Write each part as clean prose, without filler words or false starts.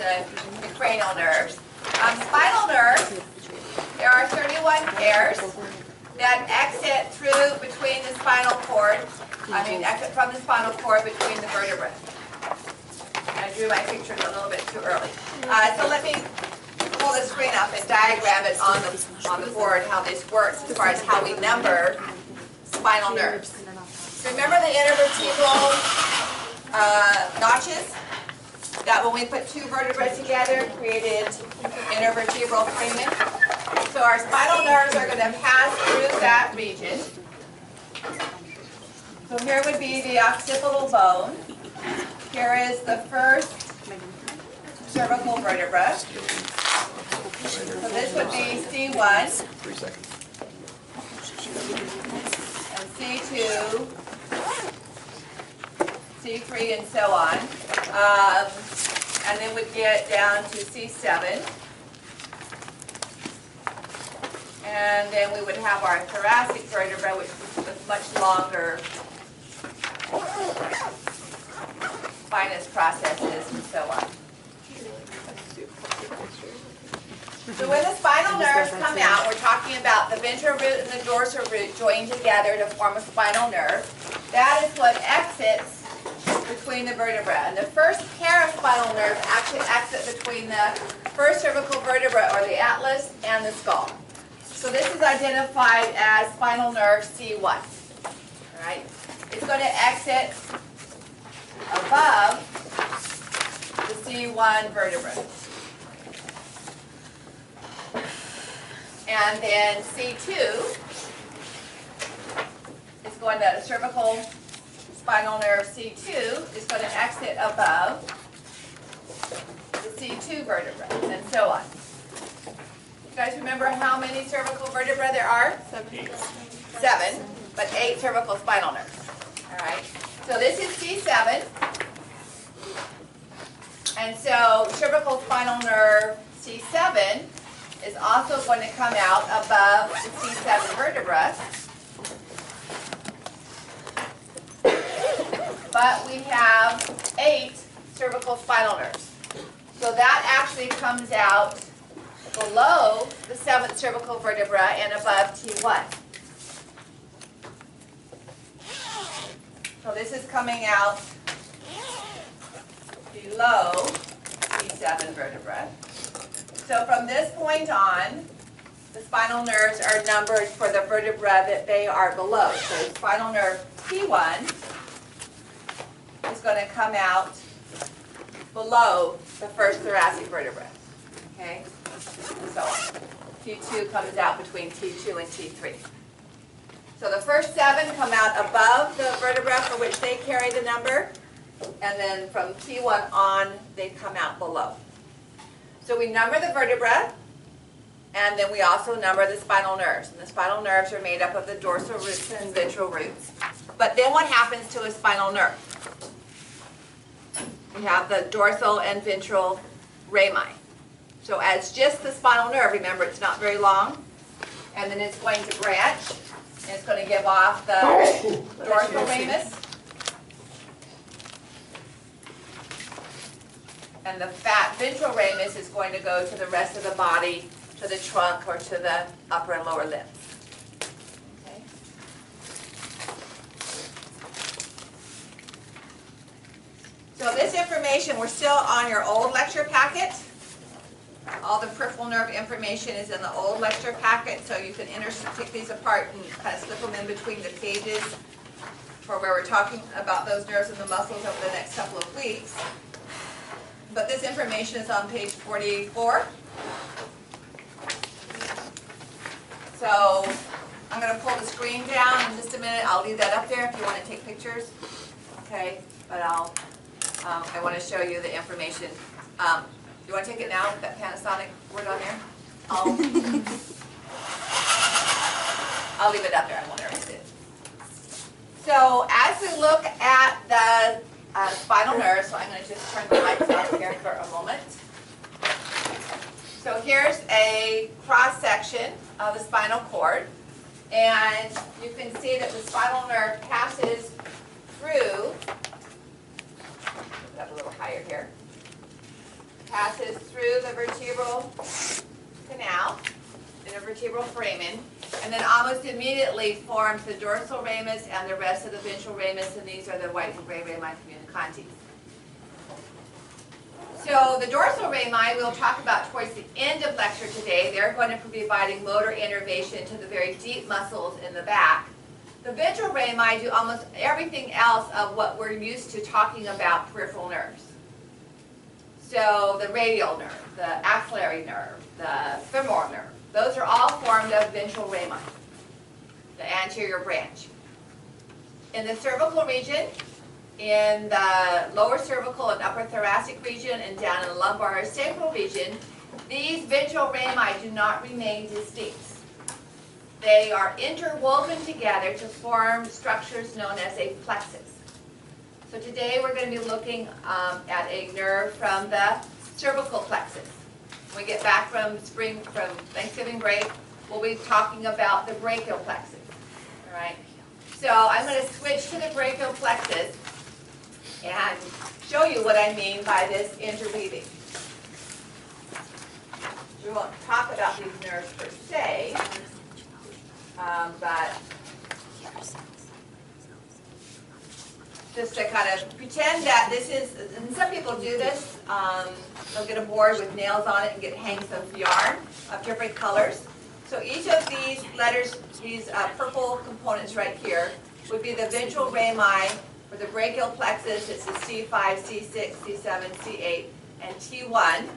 the cranial nerves. Spinal nerves, there are 31 pairs that exit through between the spinal cord, exit from the spinal cord between the vertebrae. I drew my pictures a little bit too early. So let me pull the screen up and diagram it on the board how this works as far as how we number spinal nerves. So remember the intervertebral notches? That when we put two vertebrae together created intervertebral foramen. So our spinal nerves are going to pass through that region. So here would be the occipital bone. Here is the first cervical vertebra. So this would be C1 and C2, C3, and so on. And then we'd get down to C7. And then we would have our thoracic vertebra, which was much longer spinous processes and so on. So when the spinal nerves come out, we're talking about the ventral root and the dorsal root joined together to form a spinal nerve. That is what exits between the vertebrae. And the first pair of spinal nerves actually exit between the first cervical vertebra, or the atlas, and the skull. So this is identified as spinal nerve C1. All right? It's going to exit above the C1 vertebra. And then C2 is going to, cervical spinal nerve C2 is going to exit above the C2 vertebra, and so on. You guys remember how many cervical vertebrae there are? 7, but 8 cervical spinal nerves. All right. So this is C7, and so cervical spinal nerve C7 is also going to come out above the C7 vertebra. But we have 8 cervical spinal nerves. So that actually comes out below the 7th cervical vertebra and above T1. So this is coming out below T7 vertebra. So from this point on, the spinal nerves are numbered for the vertebra that they are below. So spinal nerve T1 is going to come out below the first thoracic vertebra. Okay? And so on. T2 comes out between T2 and T3. So the first 7 come out above the vertebra for which they carry the number, and then from T1 on, they come out below. So we number the vertebra, and then we also number the spinal nerves. And the spinal nerves are made up of the dorsal roots and ventral roots. But then what happens to a spinal nerve? We have the dorsal and ventral rami. So as just the spinal nerve, remember it's not very long, and then it's going to branch, and it's going to give off the dorsal ramus. And the fat ventral ramus is going to go to the rest of the body, to the trunk, or to the upper and lower limbs. Okay. So this information, we're still on your old lecture packet. All the peripheral nerve information is in the old lecture packet, so you can take these apart and kind of slip them in between the pages for where we're talking about those nerves and the muscles over the next couple of weeks. But this information is on page 44. So I'm going to pull the screen down in just a minute. I'll leave that up there if you want to take pictures. Okay, but I want to show you the information. You want to take it now with that Panasonic word on there? I'll leave it up there. I won't erase it. So as we look at the spinal nerve, so I'm going to just turn the lights off here for a moment. So here's a cross-section of the spinal cord, and you can see that the spinal nerve passes through, put it up a little higher here, passes through the vertebral canal, intervertebral foramen, and then almost immediately forms the dorsal ramus and the rest of the ventral ramus, and these are the white and gray rami communicantes. So the dorsal rami we'll talk about towards the end of lecture today. They're going to be providing motor innervation to the very deep muscles in the back. The ventral rami do almost everything else of what we're used to talking about peripheral nerves. So the radial nerve, the axillary nerve, the femoral nerve, those are all formed of ventral rami, the anterior branch. In the cervical region, in the lower cervical and upper thoracic region, and down in the lumbar or sacral region, these ventral rami do not remain distinct. They are interwoven together to form structures known as a plexus. So today we're going to be looking at a nerve from the cervical plexus. When we get back from Thanksgiving break, we'll be talking about the brachial plexus. All right. So I'm going to switch to the brachial plexus and show you what I mean by this interweaving. We won't talk about these nerves per se, but just to kind of pretend that this is, and some people do this, they'll get a board with nails on it and hang some yarn of different colors. So each of these letters, these purple components right here, would be the ventral rami. For the brachial plexus, it's the C5, C6, C7, C8, and T1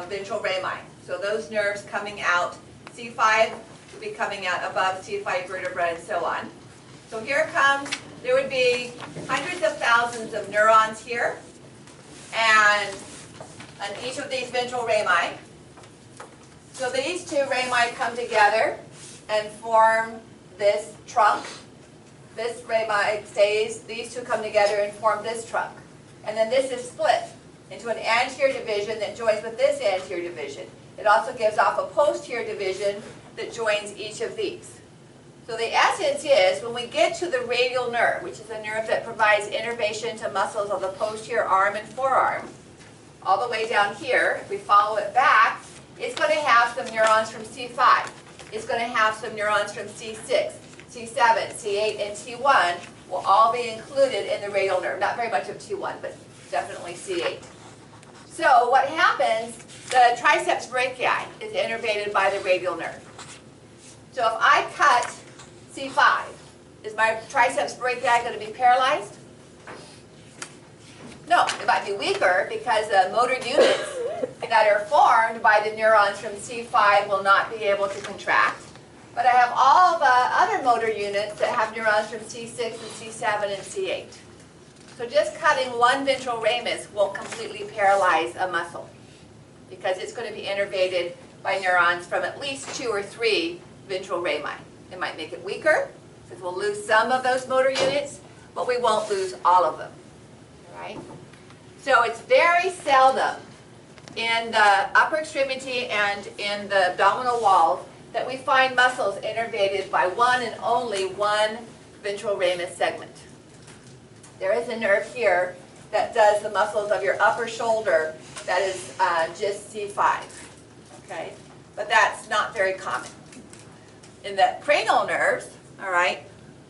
ventral rami. So those nerves coming out, C5 would be coming out above C5 vertebra and so on. So here comes, there would be hundreds of thousands of neurons here, and on each of these ventral rami. So these two rami come together and form this trunk. This rami stays, these two come together and form this trunk. And then this is split into an anterior division that joins with this anterior division. It also gives off a posterior division that joins each of these. So the essence is, when we get to the radial nerve, which is a nerve that provides innervation to muscles of the posterior arm and forearm, all the way down here, if we follow it back, it's going to have some neurons from C5. It's going to have some neurons from C6. C7, C8, and T1 will all be included in the radial nerve. Not very much of T1, but definitely C8. So what happens, the triceps brachii is innervated by the radial nerve. So if I cut C5, is my triceps brachii going to be paralyzed? No, it might be weaker because the motor units that are formed by the neurons from C5 will not be able to contract. But I have all the other motor units that have neurons from C6 and C7 and C8. So just cutting one ventral ramus won't completely paralyze a muscle because it's going to be innervated by neurons from at least 2 or 3 ventral rami. It might make it weaker because we'll lose some of those motor units, but we won't lose all of them. All right? So it's very seldom in the upper extremity and in the abdominal walls that we find muscles innervated by one and only one ventral ramus segment. There is a nerve here that does the muscles of your upper shoulder that is just C5, okay? But that's not very common. In the cranial nerves, all right,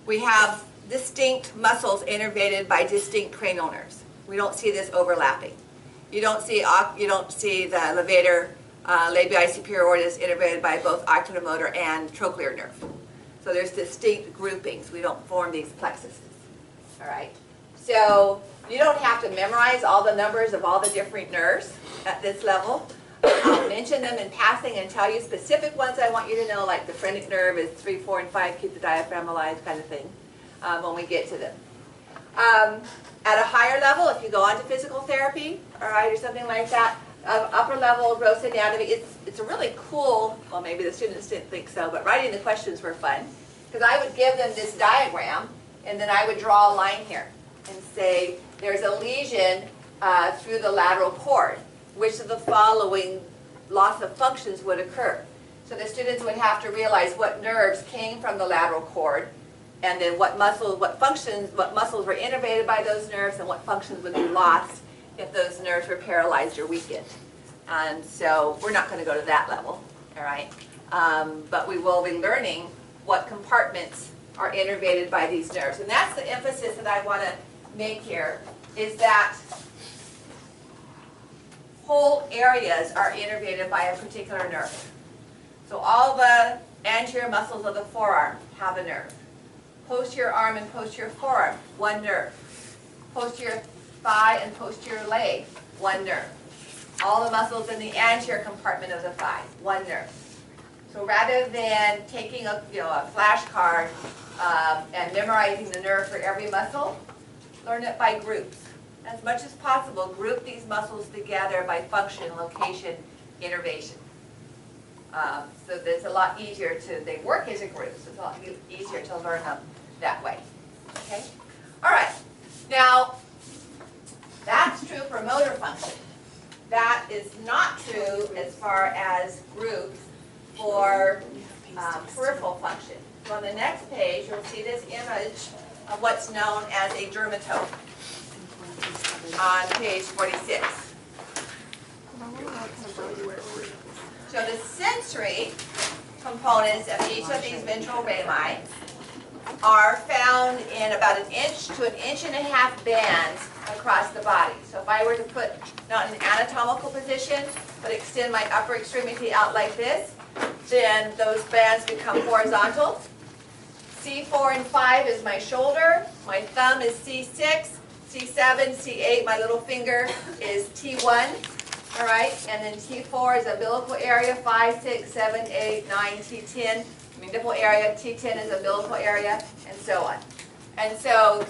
we have distinct muscles innervated by distinct cranial nerves. We don't see this overlapping. You don't see the levator labii superioris innervated by both oculomotor and trochlear nerve. So there's distinct groupings. We don't form these plexuses. All right. So you don't have to memorize all the numbers of all the different nerves at this level. I'll mention them in passing and tell you specific ones I want you to know, like the phrenic nerve is 3, 4, and 5, keep the diaphragm alive kind of thing when we get to them. At a higher level, if you go on to physical therapy, all right, or something like that, upper level gross anatomy, it's a really cool, well maybe the students didn't think so, but writing the questions were fun, because I would give them this diagram, and then I would draw a line here, and say, there's a lesion through the lateral cord. Which of the following loss of functions would occur? So the students would have to realize what nerves came from the lateral cord, and then what muscles were innervated by those nerves, and what functions would be lost if those nerves were paralyzed or weakened. And so we're not going to go to that level, all right? But we will be learning what compartments are innervated by these nerves. And that's the emphasis that I want to make here, is that whole areas are innervated by a particular nerve. So all the anterior muscles of the forearm have a nerve. Posterior arm and posterior forearm, one nerve. Posterior thigh and posterior leg, one nerve. All the muscles in the anterior compartment of the thigh, one nerve. So rather than taking a flashcard and memorizing the nerve for every muscle, learn it by groups. As much as possible, group these muscles together by function, location, innervation. So that it's a lot easier they work as a group, so it's a lot easier to learn them that way. Okay? All right. Now, that's true for motor function. That is not true as far as groups for peripheral function. So on the next page, you'll see this image of what's known as a dermatome on page 46. So the sensory components of each of these ventral rami are found in about 1 inch to 1.5 inch bands across the body. So if I were to put, not in an anatomical position, but extend my upper extremity out like this, then those bands become horizontal. C4 and 5 is my shoulder, my thumb is C6, C7, C8, my little finger is T1, all right, and then T4 is umbilical area, 5, 6, 7, 8, 9, T10, nipple area, T10 is umbilical area, and so on. And so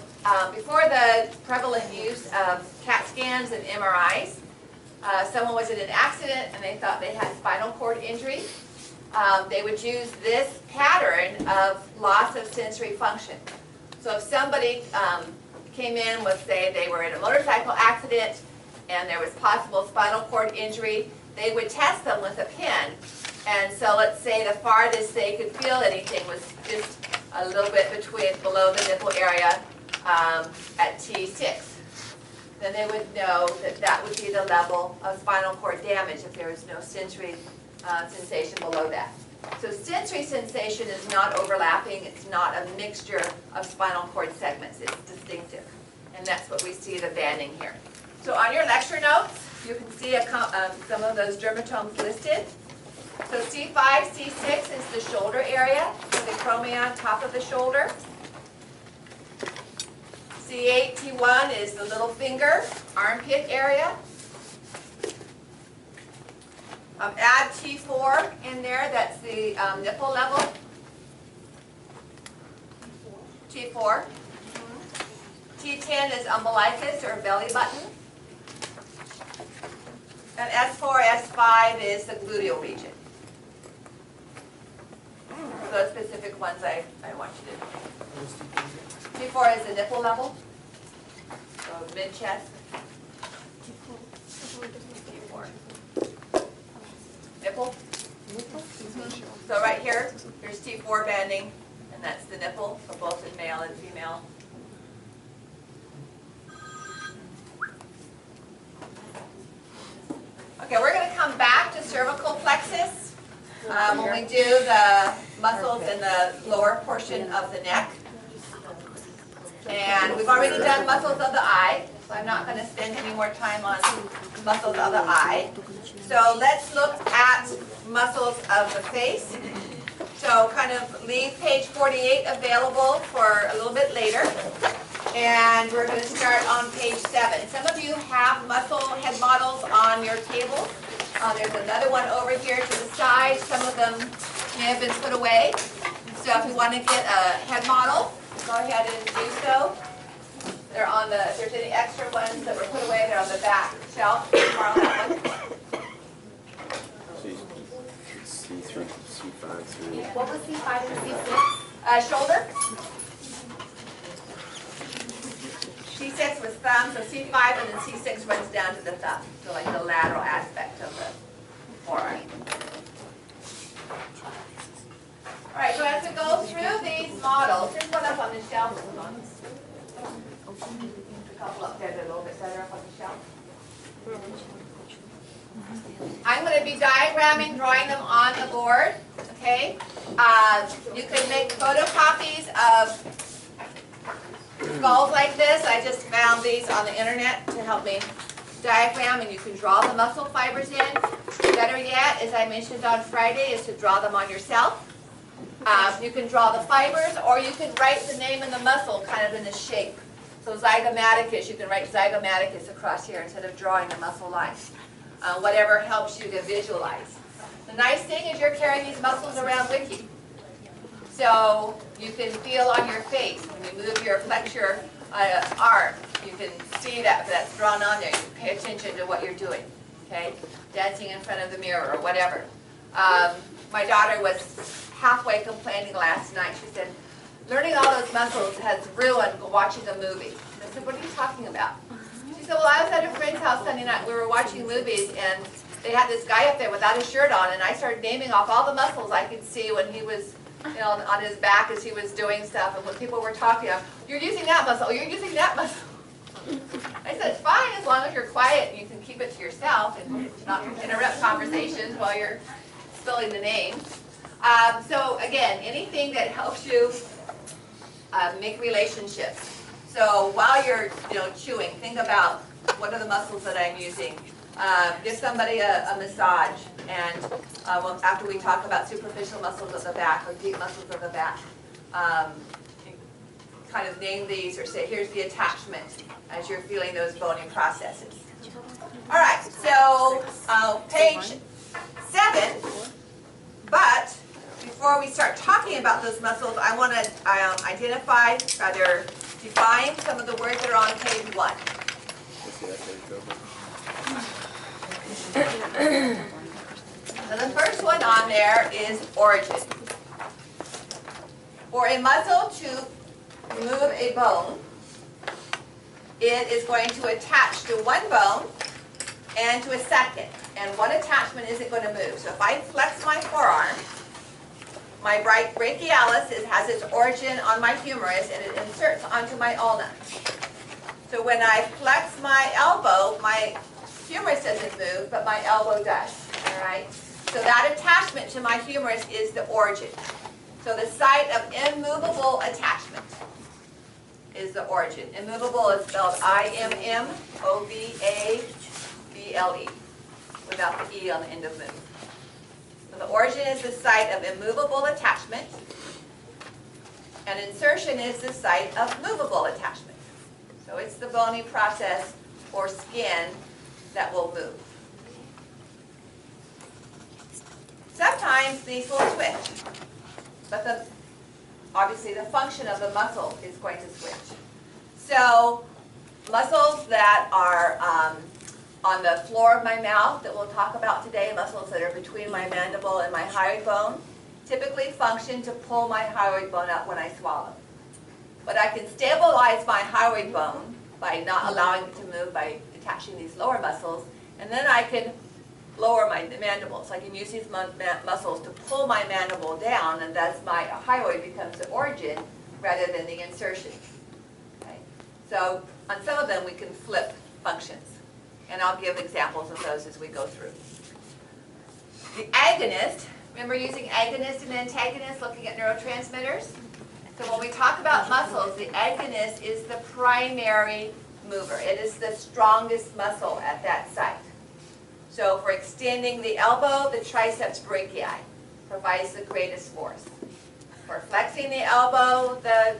before the prevalent use of CAT scans and MRIs, someone was in an accident and they thought they had spinal cord injury. They would use this pattern of loss of sensory function. So if somebody came in with, say, they were in a motorcycle accident and there was possible spinal cord injury, they would test them with a pin. And so let's say the farthest they could feel anything was just a little bit below the nipple area at T6. Then they would know that that would be the level of spinal cord damage if there was no sensory sensation below that. So sensory sensation is not overlapping. It's not a mixture of spinal cord segments. It's distinctive. And that's what we see the banding here. So on your lecture notes, you can see some of those dermatomes listed. So C5, C6 is the shoulder area, the acromion top of the shoulder. C8, T1 is the little finger, armpit area. Add T4 in there, that's the nipple level. T4. T10 is umbilicus or belly button. And S4, S5 is the gluteal region. Those specific ones I want you to know. T4 is the nipple level, so mid-chest. T4. Nipple? So right here, here's T4 banding, and that's the nipple for both in male and female. Okay, we're going to come back to cervical plexus when we do the muscles in the lower portion of the neck. And we've already done muscles of the eye, so I'm not going to spend any more time on muscles of the eye. So let's look at muscles of the face. So kind of leave page 48 available for a little bit later. And we're going to start on page 7. Some of you have muscle head models on your table. There's another one over here to the side. Some of them may have been put away. So if you want to get a head model, go ahead and do so. They're on the, if there's any extra ones that were put away, they're on the back shelf. Borrow that one. C3, C5 through. What was C5 and C6? Shoulder. C6 was thumb, so C5 and then C6 runs down to the thumb. So like the lateral aspect of the forearm. All right, so as we go through these models, here's one up on the shelf. A couple up there that are a little bit better up on the shelf. to be diagramming, drawing them on the board, okay? You can make photocopies of skulls like this. I just found these on the internet to help me diagram, and you can draw the muscle fibers in. Better yet, as I mentioned on Friday, is to draw them on yourself. You can draw the fibers, or you can write the name of the muscle kind of in the shape. So zygomaticus, you can write zygomaticus across here instead of drawing the muscle lines. Whatever helps you to visualize. The nice thing is you're carrying these muscles around with you. So you can feel on your face when you move your flex your arm. You can see that that's drawn on there. You can pay attention to what you're doing. Okay, dancing in front of the mirror or whatever. My daughter was halfway complaining last night. She said, learning all those muscles has ruined watching a movie. I said, what are you talking about? She said, well, I was at a friend's house Sunday night. We were watching movies, and they had this guy up there without a shirt on, and I started naming off all the muscles I could see when he was, you know, on his back as he was doing stuff, and when people were talking, you're using that muscle, you're using that muscle. I said, it's fine as long as you're quiet and you can keep it to yourself and not interrupt conversations while you're spelling the names. So again, anything that helps you make relationships. So while you're chewing, think about what are the muscles that I'm using. Give somebody a massage, and after we talk about superficial muscles of the back or deep muscles of the back, kind of name these or say, here's the attachment as you're feeling those bony processes. All right, so page 7, but before we start talking about those muscles, I want to identify, rather define some of the words that are on page 1. So the first one on there is origin. For a muscle to move a bone, it is going to attach to one bone and to a second. And one attachment isn't going to move. So if I flex my forearm, my brachialis has its origin on my humerus, and it inserts onto my ulna. So when I flex my elbow, my humerus doesn't move, but my elbow does. All right? So that attachment to my humerus is the origin. So the site of immovable attachment is the origin. Immovable is spelled I-M-M-O-V-A-B-L-E, without the E on the end of move. So the origin is the site of immovable attachment, and insertion is the site of movable attachment. So it's the bony process or skin that will move. Sometimes these will switch, but obviously the function of the muscle is going to switch. So muscles that are on the floor of my mouth that we'll talk about today, muscles that are between my mandible and my hyoid bone, typically function to pull my hyoid bone up when I swallow. But I can stabilize my hyoid bone by not allowing it to move by attaching these lower muscles, and then I can lower my mandibles. I can use these muscles to pull my mandible down, and thus my hyoid becomes the origin rather than the insertion. Okay? So on some of them we can flip functions, and I'll give examples of those as we go through. The agonist, remember using agonist and antagonist, looking at neurotransmitters? So when we talk about muscles, the agonist is the primary mover. It is the strongest muscle at that site. So for extending the elbow, the triceps brachii provides the greatest force. For flexing the elbow, the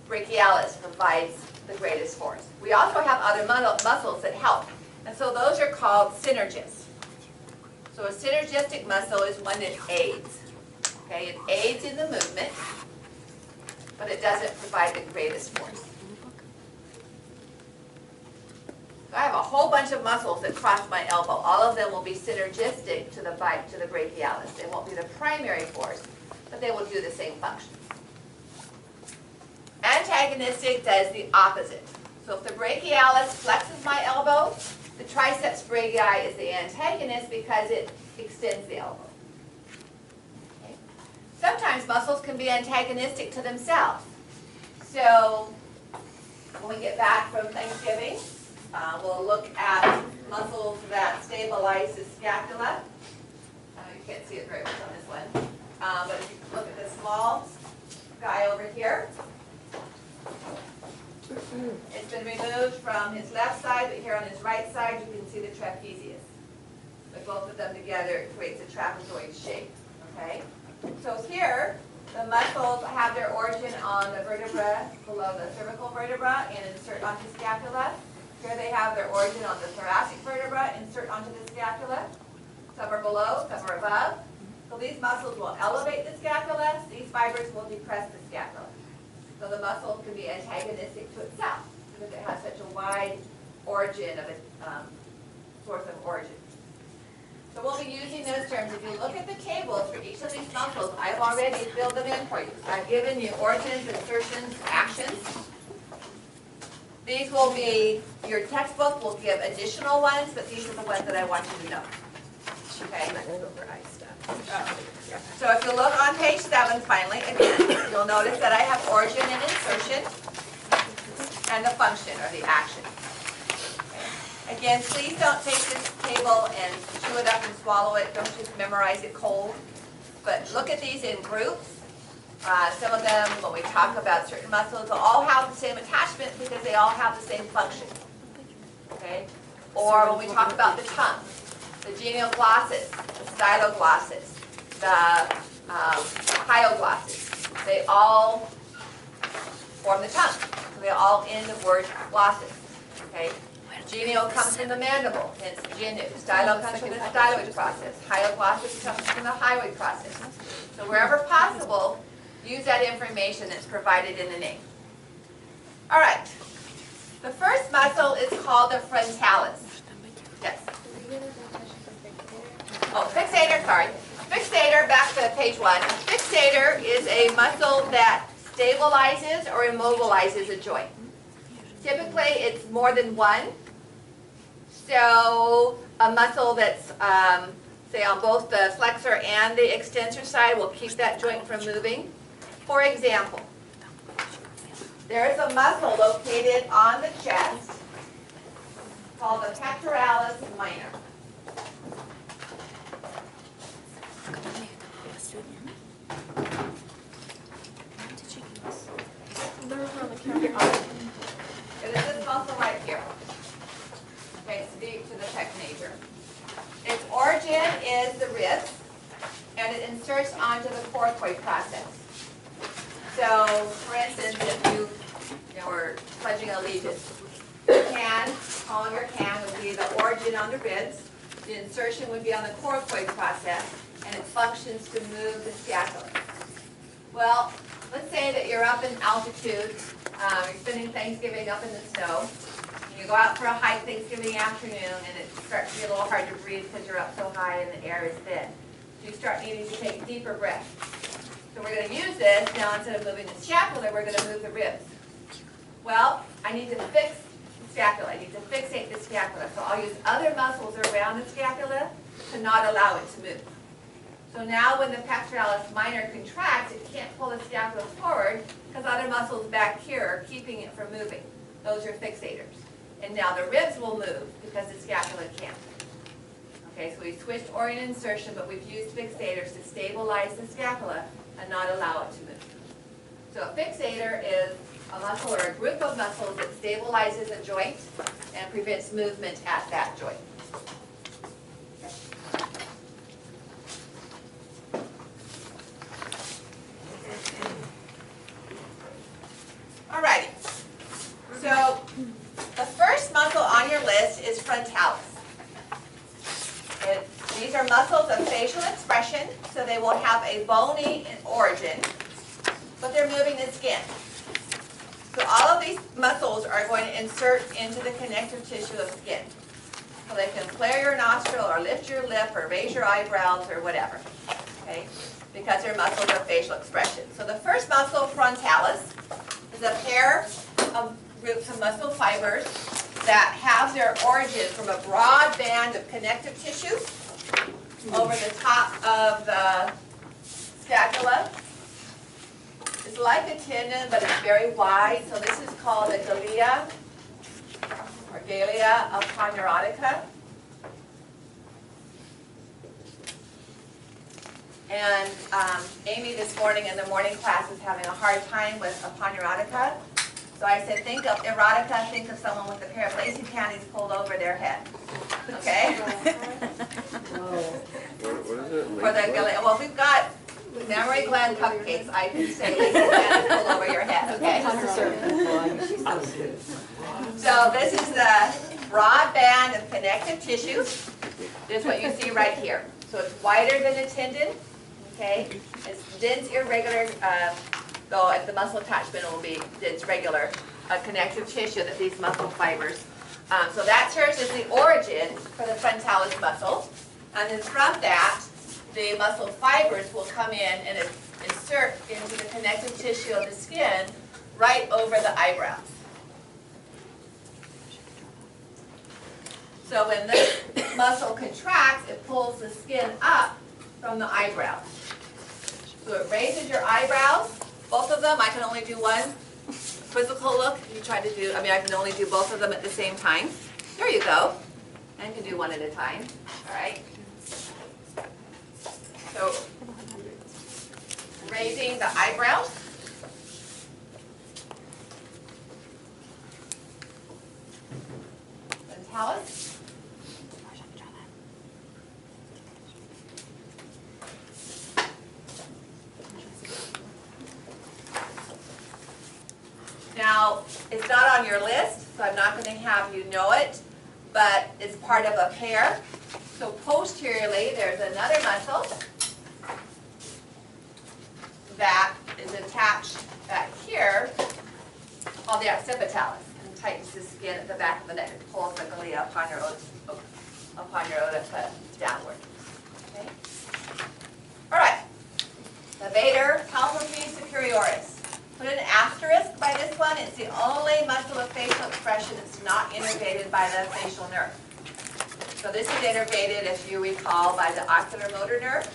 brachialis provides the greatest force. We also have other muscles that help, and so those are called synergists. So a synergistic muscle is one that aids. Okay, it aids in the movement, but it doesn't provide the greatest force. So I have a whole bunch of muscles that cross my elbow. All of them will be synergistic to the brachialis. They won't be the primary force, but they will do the same function. Antagonistic does the opposite. So if the brachialis flexes my elbow, the triceps brachii is the antagonist because it extends the elbow. Okay. Sometimes muscles can be antagonistic to themselves. So when we get back from Thanksgiving, We'll look at muscles that stabilize the scapula. You can't see it very much on this one. But if you look at the small guy over here, it's been removed from his left side, but here on his right side, you can see the trapezius. But both of them together creates a trapezoid shape, okay? So here, the muscles have their origin on the vertebra below the cervical vertebra and insert onto scapula. Here they have their origin on the thoracic vertebra, insert onto the scapula. Some are below, some are above. So these muscles will elevate the scapula, these fibers will depress the scapula. So the muscle can be antagonistic to itself because it has such a wide origin of a source of origin. So we'll be using those terms. If you look at the tables for each of these muscles, I've already filled them in for you. I've given you origins, insertions, actions. These will be, your textbook will give additional ones, but these are the ones that I want you to know. Okay? I'm not going to go over eye stuff. So if you look on page 7, finally, again, you'll notice that I have origin and insertion and the function or the action. Okay. Again, please don't take this table and chew it up and swallow it. Don't just memorize it cold. But look at these in groups. Some of them, when we talk about certain muscles, they'll all have the same attachment because they all have the same function. Okay? Or when we talk about the tongue, the genioglossus, the styloglossus, the hyoglossus, they all form the tongue. So they all end the word glossus. Okay? Genio comes from the mandible, hence genu. Stylo comes from the styloid process. Hyoglossus comes from the hyoid process. So wherever possible, use that information that's provided in the name. All right. The first muscle is called the frontalis. Yes. Oh, fixator, sorry. Fixator, back to page 1. Fixator is a muscle that stabilizes or immobilizes a joint. Typically, it's more than one. So a muscle that's, say, on both the flexor and the extensor side will keep that joint from moving. For example, there is a muscle located on the chest called the pectoralis minor. It is this muscle right here. Okay, it's deep to the pec major. Its origin is the ribs, and it inserts onto the coracoid process. So, for instance, if you were pledging allegiance, the can, polymer can would be the origin on the ribs, the insertion would be on the coracoid process, and it functions to move the scapula. Well, let's say that you're up in altitude, you're spending Thanksgiving up in the snow, and you go out for a hike Thanksgiving afternoon, and it starts to get a little hard to breathe because you're up so high and the air is thin. So you start needing to take deeper breaths. So we're going to use this, now instead of moving the scapula, we're going to move the ribs. Well, I need to fix the scapula. I need to fixate the scapula. So I'll use other muscles around the scapula to not allow it to move. So now when the pectoralis minor contracts, it can't pull the scapula forward because other muscles back here are keeping it from moving. Those are fixators. And now the ribs will move because the scapula can't. Okay, so we switched orient insertion, but we've used fixators to stabilize the scapula and not allow it to move. So a fixator is a muscle or a group of muscles that stabilizes a joint and prevents movement at that joint. Alrighty. So the first muscle on your list is frontalis. These are muscles of facial expression, so they will have a bony origin, but they're moving the skin. So all of these muscles are going to insert into the connective tissue of skin. So they can flare your nostril or lift your lip or raise your eyebrows or whatever, okay, because they're muscles of facial expression. So the first muscle, frontalis, is a pair of groups of muscle fibers that have their origin from a broad band of connective tissue over the top of the scapula. It's like a tendon, but it's very wide, so this is called a glia. Regalia aponeurotica. And Amy this morning in the morning class is having a hard time with aponeurotica. So I said, think of erotica, think of someone with a pair of lacy panties pulled over their head. Okay? What is it? For the Gilead, well, we've got mammary gland cupcakes, I can say lacy panties pulled over your head, okay? So this is the broad band of connective tissue. This is what you see right here. So it's wider than a tendon, okay? It's dense, irregular, though at the muscle attachment will be dense, regular, connective tissue that these muscle fibers. So that serves as the origin for the frontalis muscle. And then from that, the muscle fibers will come in and insert into the connective tissue of the skin right over the eyebrows. So when this muscle contracts, it pulls the skin up from the eyebrows. So it raises your eyebrows, both of them. I can only do one quizzical look. You try to do, I can only do both of them at the same time. There you go. And you can do one at a time. All right. So raising the eyebrows. Frontalis. Now, it's not on your list, so I'm not going to have you know it, but it's part of a pair. So posteriorly, there's another muscle that is attached back here on the occipitalis and tightens the skin at the back of the neck. It pulls the glia aponeurotica downward. Okay? All right. Levator palpebrae superioris. Put an asterisk by this one. It's the only muscle of facial expression that's not innervated by the facial nerve. So this is innervated, if you recall, by the oculomotor nerve.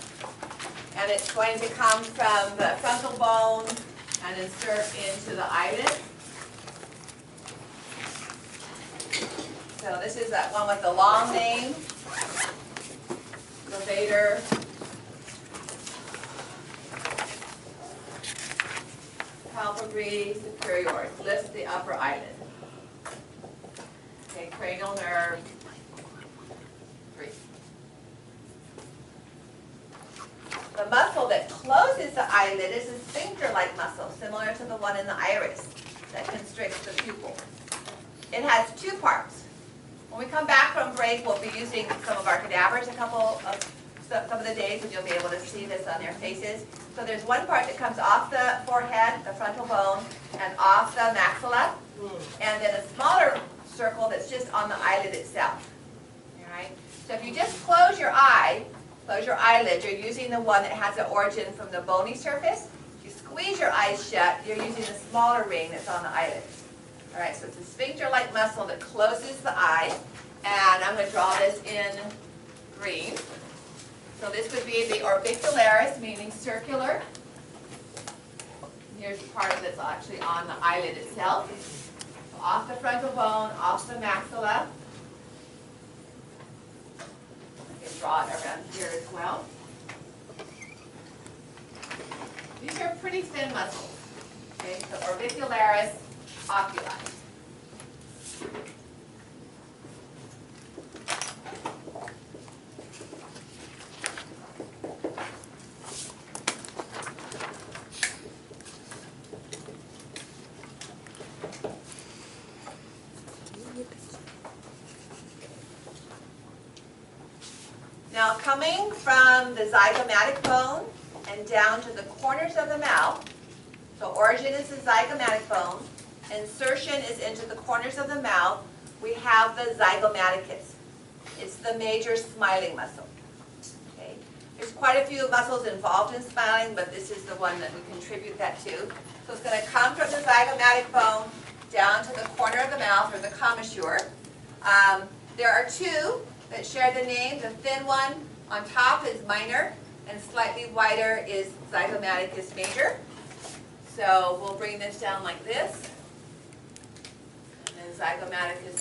And it's going to come from the frontal bone and insert into the eyelid. So this is that one with the long name, levator palpebrae superioris. Lift the upper eyelid. Okay, cranial nerve 3. The muscle that closes the eyelid is a sphincter-like muscle, similar to the one in the iris that constricts the pupil. It has 2 parts. When we come back from break, we'll be using some of our cadavers some of the days, and you'll be able to see this on their faces. So there's one part that comes off the forehead, the frontal bone, and off the maxilla, and then a smaller circle that's just on the eyelid itself. All right? So if you just close your eyelid, you're using the one that has the origin from the bony surface. If you squeeze your eyes shut, you're using the smaller ring that's on the eyelid. All right, so it's a sphincter-like muscle that closes the eye, and I'm going to draw this in green. So this would be the orbicularis, meaning circular. Here's the part that's actually on the eyelid itself. So off the frontal bone, off the maxilla. I can draw it around here as well. These are pretty thin muscles. Okay, so orbicularis oculi. Now coming from the zygomatic bone and down to the corners of the mouth, so origin is the zygomatic bone, insertion is into the corners of the mouth, we have the zygomaticus. It's the major smiling muscle. Okay? There's quite a few muscles involved in smiling, but this is the one that we contribute that to. So it's going to come from the zygomatic bone down to the corner of the mouth, or the commissure. There are 2 that share the name. The thin one on top is minor, and slightly wider is zygomaticus major. So we'll bring this down like this. And then and zygomaticus.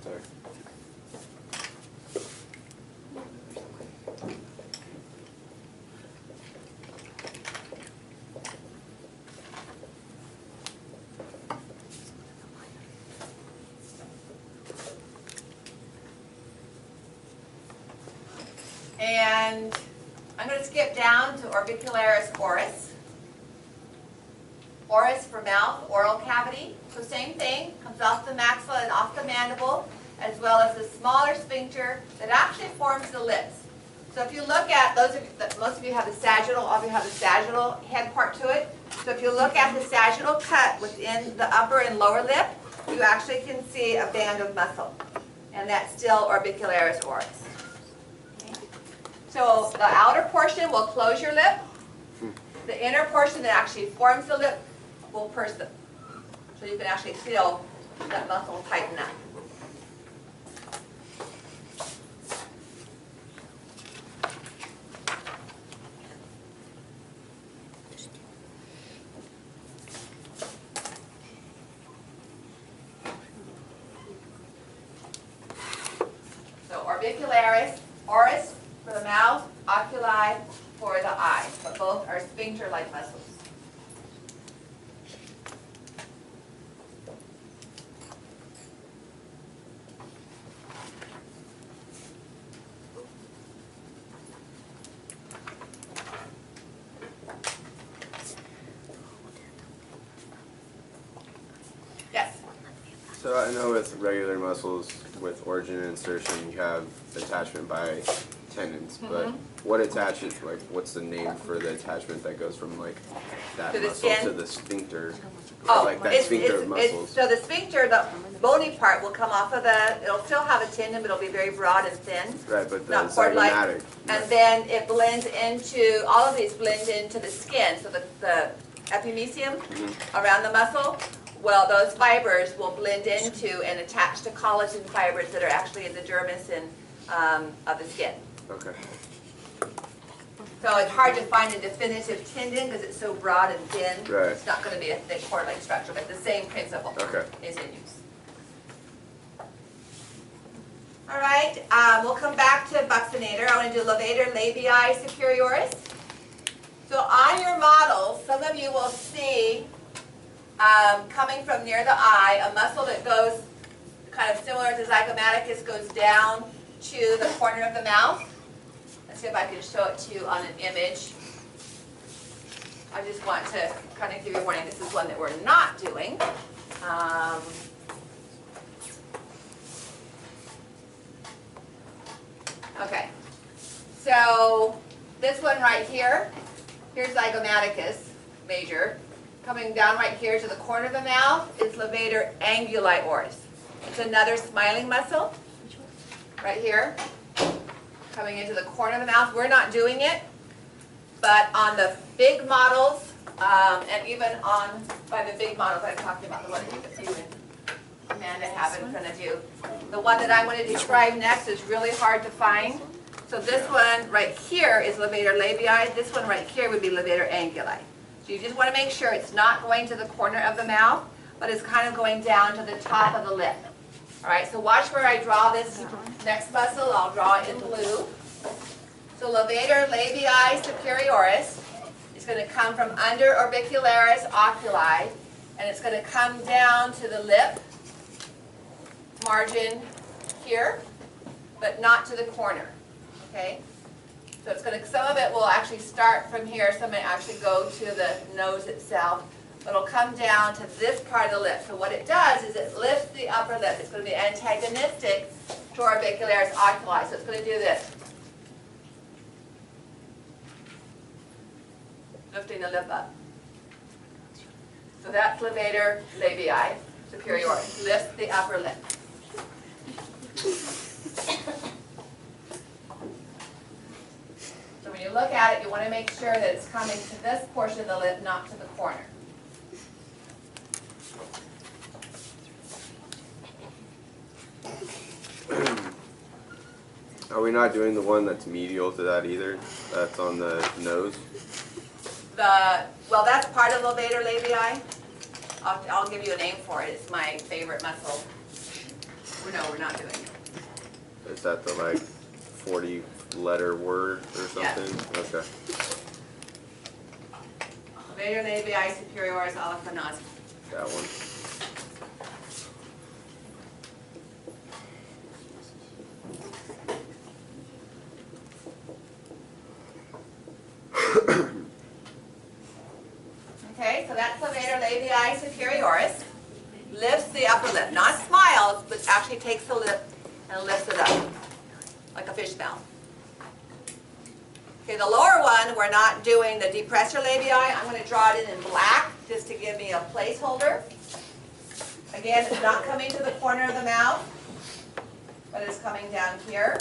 Sorry. And I'm going to skip down to orbicularis oris. Oris for mouth, oral cavity. So same thing, comes off the maxilla and off the mandible, as well as the smaller sphincter that actually forms the lips. So if you look at, most of you have the sagittal, all of you have the sagittal head part to it. So if you look at the sagittal cut within the upper and lower lip, you actually can see a band of muscle. And that's still orbicularis oris. So the outer portion will close your lip. The inner portion that actually forms the lip will purse them. So you can actually feel that muscle tighten up. So orbicularis, oris for the mouth, oculi for the eye, but both are sphincter-like muscles. Yes? So I know with regular muscles, with origin and insertion, you have attachment by tendons, but what attaches, like what's the name for the attachment that goes from like that To the muscle skin? to the sphincter? Oh, Like that sphincter of muscles. so the sphincter, the bony part will come off of the, it'll still have a tendon, but it'll be very broad and thin. Right, but the Not cord-like. zygomatic. And then it blends into, all of these blend into the skin, so the epimysium around the muscle, well, those fibers will blend into and attach to collagen fibers that are actually in the dermis and of the skin. Okay. So it's hard to find a definitive tendon because it's so broad and thin. Right. It's not going to be a thick cord-like structure, but the same principle Okay. is in use. All right, we'll come back to buccinator. I want to do levator labii superioris. So on your model, some of you will see coming from near the eye, a muscle that goes kind of similar to zygomaticus, goes down to the corner of the mouth. Let's see if I can show it to you on an image. I just want to kind of give you a warning. This is one that we're not doing. Okay, so this one right here, here's zygomaticus major. Coming down right here to the corner of the mouth is levator anguli oris. It's another smiling muscle right here. Coming into the corner of the mouth. We're not doing it, but on the big models, and even on, by the big models I'm talking about, the one that you and Amanda have in front of you. The one that I'm going to describe next is really hard to find. So this one right here is levator labii. This one right here would be levator anguli. So you just want to make sure it's not going to the corner of the mouth, but it's kind of going down to the top of the lip. All right, so watch where I draw this next muscle. I'll draw it in blue. So levator labii superioris is going to come from under orbicularis oculi, and it's going to come down to the lip margin here, but not to the corner. Okay? So it's going to, some of it will actually start from here, some may actually go to the nose itself, but it'll come down to this part of the lip. So what it does is it lifts the upper lip. It's going to be antagonistic to orbicularis oculi. So it's going to do this. Lifting the lip up. So that's levator labii superioris. Lifts the upper lip. So when you look at it, you want to make sure that it's coming to this portion of the lip, not to the corner. Are we not doing the one that's medial to that either? That's on the nose? Well, that's part of levator labii. I'll give you a name for it. It's my favorite muscle. No, we're not doing it. Is that the like 40-letter word or something? Yes. Okay. Levator labii superioris aliphanos. That one. Okay, so that's levator labii superioris. Lifts the upper lip, not smiles, but actually takes the lip and lifts it up, like a fish mouth. Okay, the lower one, we're not doing the depressor labii. I'm going to draw it in black just to give me a placeholder. Again, it's not coming to the corner of the mouth, but it's coming down here.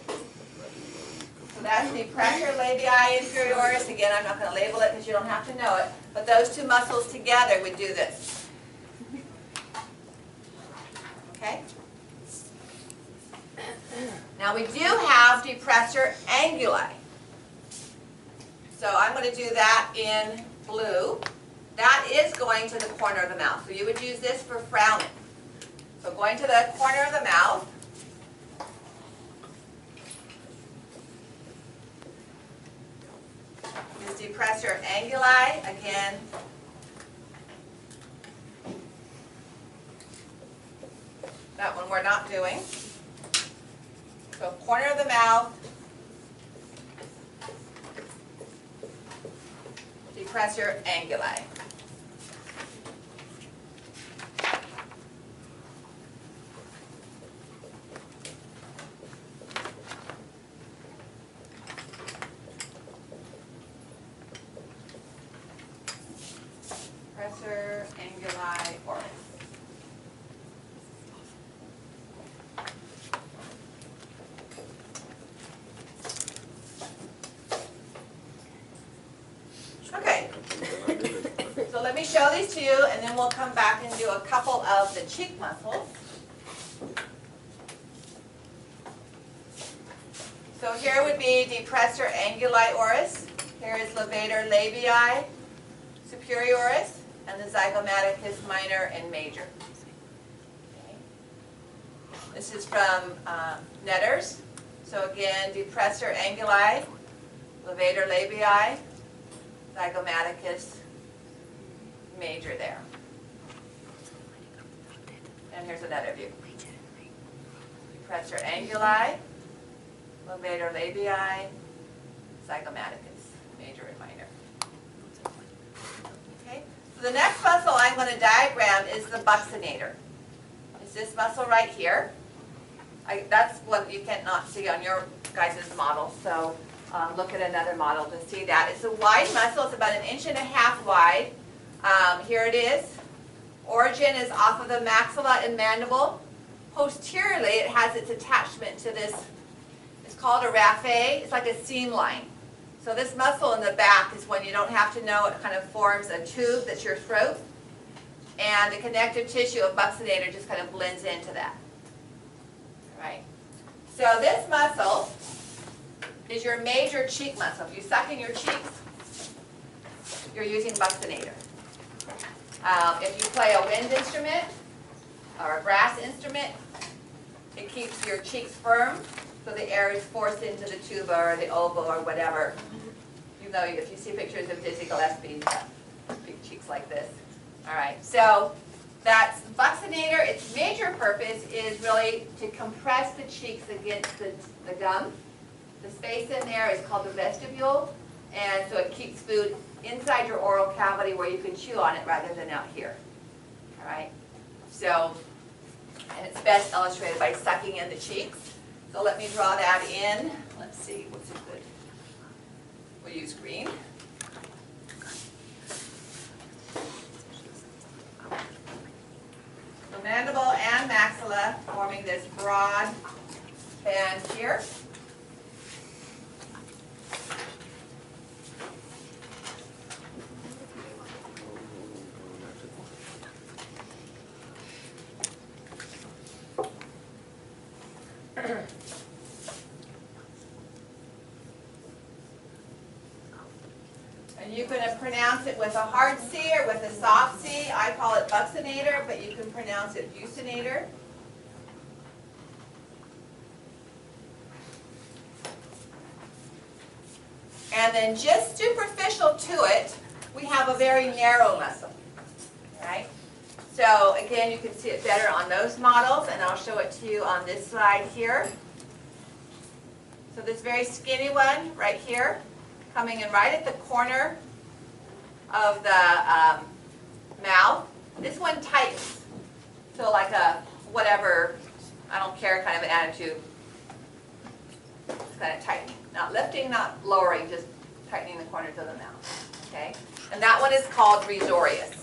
So that's depressor labii inferioris. Again, I'm not going to label it because you don't have to know it. But those two muscles together would do this. Okay? Now we do have depressor anguli. So I'm going to do that in blue. That is going to the corner of the mouth. So you would use this for frowning. So going to the corner of the mouth. Is depressor anguli. Again, that one we're not doing. So corner of the mouth, depressor anguli. Depressor anguli oris. Okay, so let me show these to you, and then we'll come back and do a couple of the cheek muscles. So here would be depressor anguli oris. Here is levator labii superioris, and the zygomaticus minor and major. Okay. This is from Netters. So again, depressor anguli, levator labii, zygomaticus major there. And here's another view. Depressor anguli, levator labii, zygomaticus major and minor. Okay. So the next muscle I'm going to diagram is the buccinator. It's this muscle right here. That's what you cannot see on your guys' model. So look at another model to see that. It's a wide muscle. It's about 1.5 inches wide. Here it is. Origin is off of the maxilla and mandible. Posteriorly, it has its attachment to this. It's called a raphe. It's like a seam line. So this muscle in the back is when you don't have to know, it kind of forms a tube that's your throat. And the connective tissue of buccinator just kind of blends into that. All right. So this muscle is your major cheek muscle. If you suck in your cheeks, you're using buccinator. If you play a wind instrument or a brass instrument, it keeps your cheeks firm so the air is forced into the tuba or the oboe or whatever. You know, if you see pictures of Dizzy Gillespie's big cheeks like this. All right, so that's buccinator. Its major purpose is really to compress the cheeks against the gum. The space in there is called the vestibule, and so it keeps food inside your oral cavity where you can chew on it rather than out here. All right, so, and it's best illustrated by sucking in the cheeks. So let me draw that in. Let's see, what's it good? We'll use green. The mandible and maxilla forming this broad band here. And you can pronounce it with a hard C or with a soft C. I call it buccinator, but you can pronounce it buccinator. And then just superficial to it, we have a very narrow muscle, right? So again, you can see it better on those models, and I'll show it to you on this slide here. So this very skinny one right here, coming in right at the corner of the mouth. This one tightens. So like a whatever, I don't care kind of an attitude. It's kind of tightening. Not lifting, not lowering, just tightening the corners of the mouth. Okay? And that one is called risorius.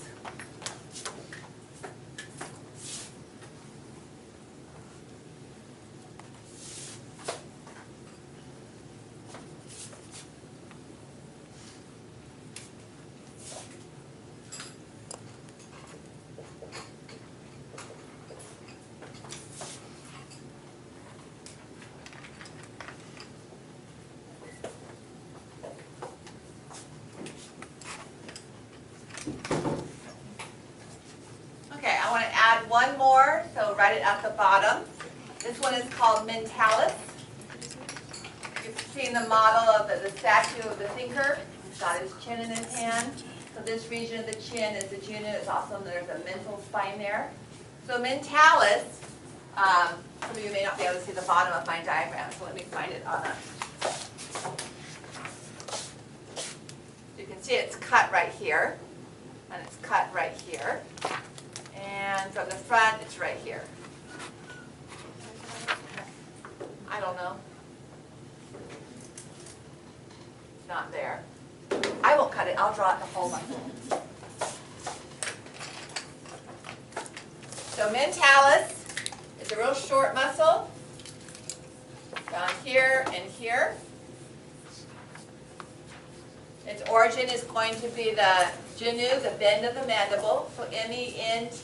Okay, I want to add one more, so write it at the bottom. This one is called mentalis. You've seen the model of the statue of the thinker. He's got his chin in his hand. So this region of the chin is the junu. It's also, there's a mental spine there. So mentalis, some of you may not be able to see the bottom of my diagram, so let me find it on a... You can see it's cut right here, and it's cut right here. And from the front, it's right here. I don't know. It's not there. I won't cut it. I'll draw it the whole one. So mentalis is a real short muscle down here and here. Its origin is going to be the junu, the bend of the mandible. So mentalis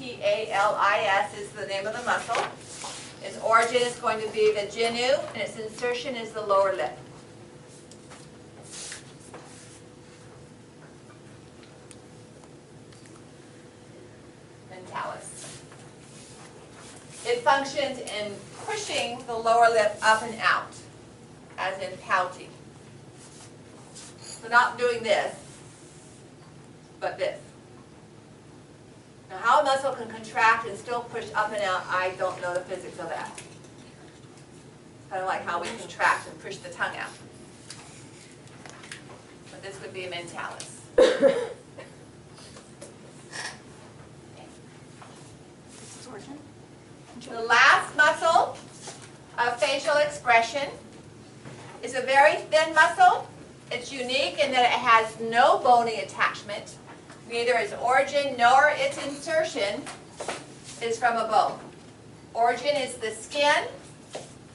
is the name of the muscle. Its origin is going to be the junu, and its insertion is the lower lip. Mentalis. It functions in pushing the lower lip up and out, as in pouting. So not doing this, but this. Now how a muscle can contract and still push up and out, I don't know the physics of that. Kind of like how we contract and push the tongue out. But this would be a mentalis. The last muscle of facial expression is a very thin muscle. It's unique in that it has no bony attachment. Neither its origin nor its insertion is from a bone. Origin is the skin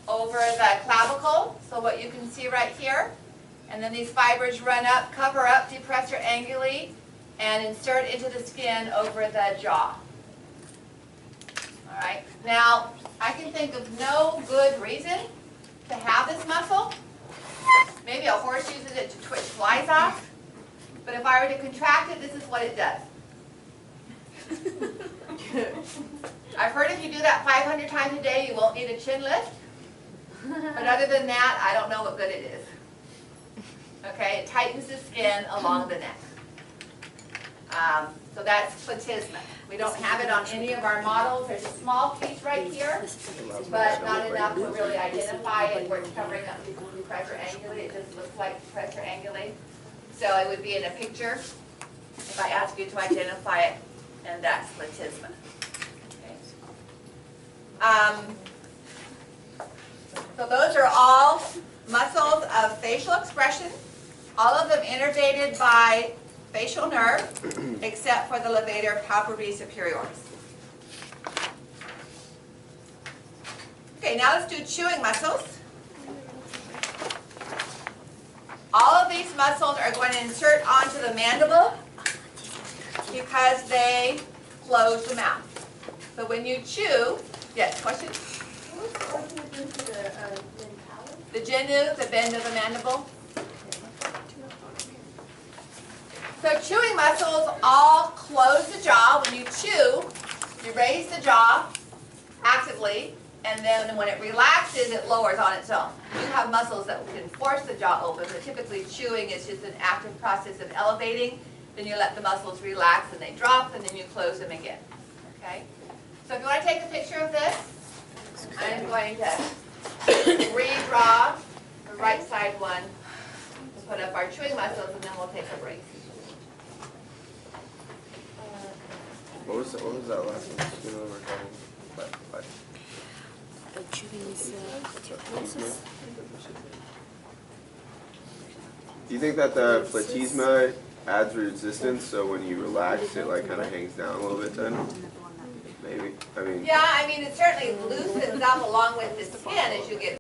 over the clavicle, so what you can see right here. And then these fibers run up, cover up depressor anguli, and insert into the skin over the jaw. All right. Now, I can think of no good reason to have this muscle. Maybe a horse uses it to twitch flies off. But if I were to contract it, this is what it does. I've heard if you do that 500 times a day, you won't need a chin lift. But other than that, I don't know what good it is. Okay, it tightens the skin along the neck. So that's platysma. We don't have it on any of our models. There's a small piece right here, but not enough to really identify it where it's covering up the depressor anguli. It just looks like depressor anguli. So it would be in a picture if I ask you to identify it, and that's platysma. Okay. So those are all muscles of facial expression, all of them innervated by facial nerve, except for the levator palpebrae superioris. Okay, now let's do chewing muscles. All of these muscles are going to insert onto the mandible because they close the mouth. So when you chew, yes, question? What's the origin due to the mentality? The genu, the bend of the mandible. So chewing muscles all close the jaw. When you chew, you raise the jaw actively, and then when it relaxes, it lowers on its own. You have muscles that can force the jaw open, but typically chewing is just an active process of elevating. Then you let the muscles relax and they drop, and then you close them again. Okay? So if you want to take a picture of this, I'm going to redraw the right side one. We'll put up our chewing muscles, and then we'll take a break. What was that last one? Just go over again. Bye. Do you think that the platysma adds resistance, so when you relax, it like kind of hangs down a little bit then? Maybe. I mean. Yeah, I mean, it certainly loosens up along with the skin as you get